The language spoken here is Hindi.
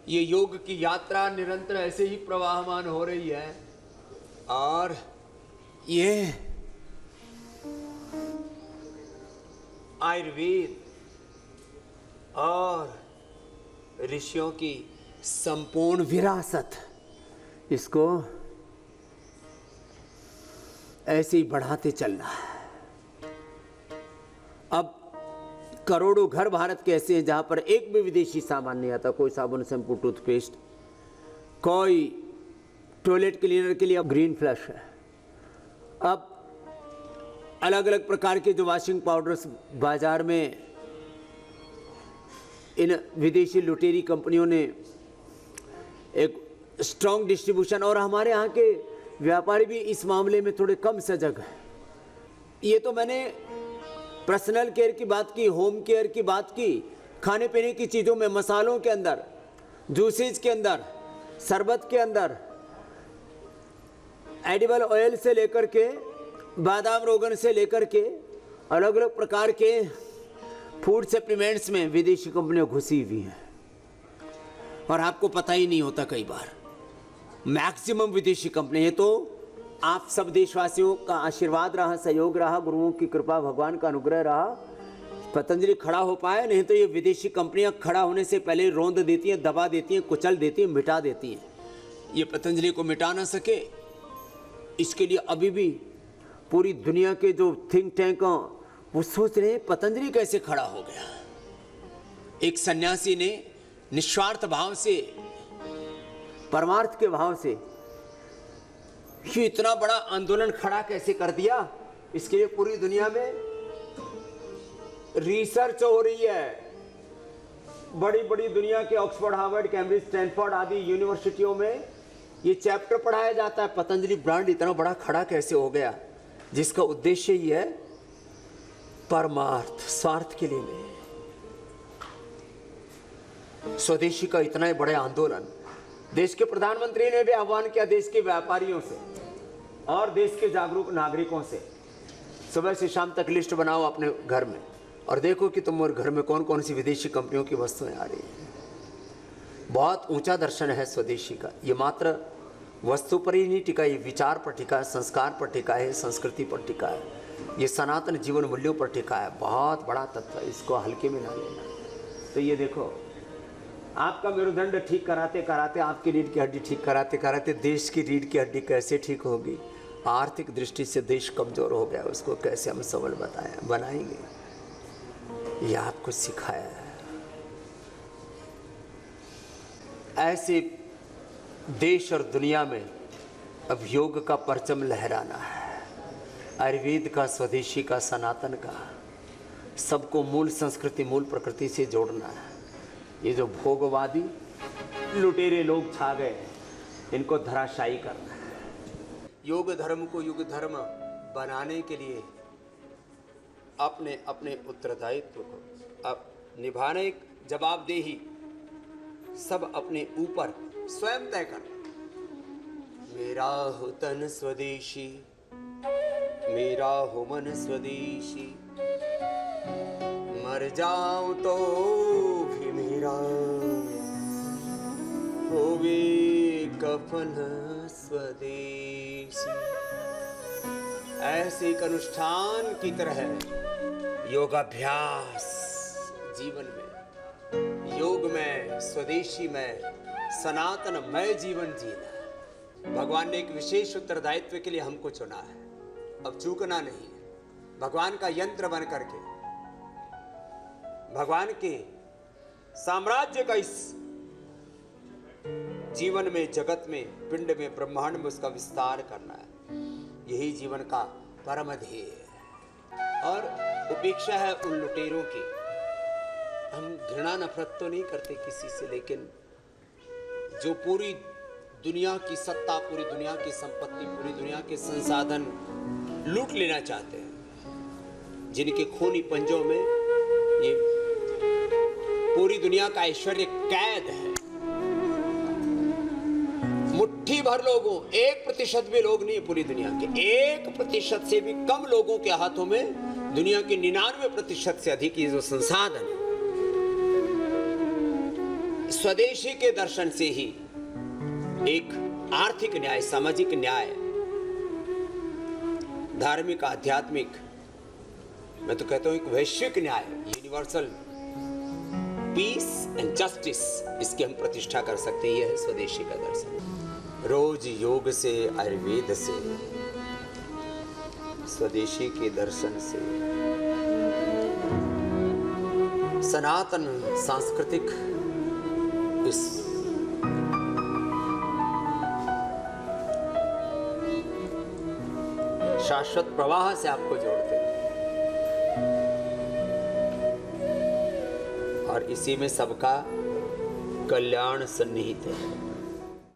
ये योग की यात्रा निरंतर ऐसे ही प्रवाहमान हो रही है और ये आयुर्वेद और ऋषियों की संपूर्ण विरासत, इसको ऐसे ही बढ़ाते चलना है। अब करोड़ों घर भारत के ऐसे हैं जहां पर एक भी विदेशी सामान नहीं आता। कोई साबुन, शैम्पू, टूथपेस्ट, कोई टॉयलेट क्लीनर के लिए अब ग्रीन फ्लश है। अब अलग अलग प्रकार के जो वॉशिंग पाउडर्स बाजार में इन विदेशी लुटेरी कंपनियों ने एक स्ट्रॉन्ग डिस्ट्रीब्यूशन, और हमारे यहाँ के व्यापारी भी इस मामले में थोड़े कम सजग हैं। ये तो मैंने पर्सनल केयर की बात की, होम केयर की बात की, खाने पीने की चीज़ों में, मसालों के अंदर, जूसेज के अंदर, शरबत के अंदर, एडिबल ऑयल से लेकर के बादाम रोगन से लेकर के अलग अलग प्रकार के फूड सप्लीमेंट्स में विदेशी कंपनियां घुसी हुई हैं और आपको पता ही नहीं होता। कई बार मैक्सिमम विदेशी कंपनी है। तो आप सब देशवासियों का आशीर्वाद रहा, सहयोग रहा, गुरुओं की कृपा, भगवान का अनुग्रह रहा, पतंजलि खड़ा हो पाया। नहीं तो ये विदेशी कंपनियां खड़ा होने से पहले रौंद देती हैं, दबा देती हैं, कुचल देती हैं, मिटा देती हैं। ये पतंजलि को मिटा ना सके, इसके लिए अभी भी पूरी दुनिया के जो थिंक टैंक वो सोच रहे हैं पतंजलि कैसे खड़ा हो गया। एक सन्यासी ने निस्वार्थ भाव से, परमार्थ के भाव से ये इतना बड़ा आंदोलन खड़ा कैसे कर दिया। इसके लिए पूरी दुनिया में रिसर्च हो रही है। बड़ी बड़ी दुनिया के ऑक्सफोर्ड, हार्वर्ड, कैम्ब्रिज, स्टैनफोर्ड आदि यूनिवर्सिटियों में ये चैप्टर पढ़ाया जाता है, पतंजलि ब्रांड इतना बड़ा खड़ा कैसे हो गया, जिसका उद्देश्य ही है परमार्थ, स्वार्थ के लिए नहीं। स्वदेशी का इतना ही बड़ा आंदोलन। देश के प्रधानमंत्री ने भी आह्वान किया देश के व्यापारियों से और देश के जागरूक नागरिकों से, सुबह से शाम तक लिस्ट बनाओ अपने घर में और देखो कि तुम्हारे घर में कौन कौन सी विदेशी कंपनियों की वस्तुएं आ रही हैं। बहुत ऊंचा दर्शन है स्वदेशी का। ये मात्र वस्तु पर ही नहीं टिका, ये विचार पर टिका है, संस्कार पर टिका है, संस्कृति पर टिका है, ये सनातन जीवन मूल्यों पर टिका है। बहुत बड़ा तत्व है, इसको हल्के में ना लेना। तो ये देखो, आपका मेरुदंड ठीक कराते कराते, आपकी रीढ़ की हड्डी ठीक कराते कराते देश की रीढ़ की हड्डी कैसे ठीक होगी। आर्थिक दृष्टि से देश कमजोर हो गया, उसको कैसे हम सबल बनाएंगे, ये आपको सिखाया है। ऐसे देश और दुनिया में अब योग का परचम लहराना है, आयुर्वेद का, स्वदेशी का, सनातन का, सबको मूल संस्कृति, मूल प्रकृति से जोड़ना है। ये जो भोगवादी लुटेरे लोग छा गए, इनको धराशायी करना है। योग धर्म को युग धर्म बनाने के लिए अपने अपने उत्तरदायित्व को अब निभाने, जवाबदेही सब अपने ऊपर स्वयं तय करना। मेरा हो तन स्वदेशी, मेरा हो मन स्वदेशी, मर जाऊं तो भी मेरा होवे कफन स्वदेशी। ऐसे एक अनुष्ठान की तरह योगाभ्यास जीवन में, योग में, स्वदेशी में, सनातन मय जीवन जीना। भगवान ने एक विशेष उत्तरदायित्व के लिए हमको चुना है, अब चूकना नहीं है। भगवान का यंत्र बन करके भगवान के साम्राज्य का इस जीवन में, जगत में, पिंड में, ब्रह्मांड में उसका विस्तार करना है। यही जीवन का परम ध्येय है। और उपेक्षा है उन लुटेरों की। हम घृणा नफरत तो नहीं करते किसी से, लेकिन जो पूरी दुनिया की सत्ता, पूरी दुनिया की संपत्ति, पूरी दुनिया के संसाधन लूट लेना चाहते हैं, जिनके खूनी पंजों में ये पूरी दुनिया का ऐश्वर्य कैद है। मुट्ठी भर लोगों, 1% भी लोग नहीं, पूरी दुनिया के 1% से भी कम लोगों के हाथों में दुनिया के 99% से अधिक ये जो संसाधन है, स्वदेशी के दर्शन से ही एक आर्थिक न्याय, सामाजिक न्याय, धार्मिक, आध्यात्मिक, मैं तो कहता हूं एक वैश्विक न्याय, यूनिवर्सल पीस एंड जस्टिस, इसकी हम प्रतिष्ठा कर सकते हैं। यह है स्वदेशी का दर्शन। रोज योग से, आयुर्वेद से, स्वदेशी के दर्शन से, सनातन सांस्कृतिक इस शाश्वत प्रवाह से आपको जोड़ते हैं और इसी में सबका कल्याण सन्निहित है।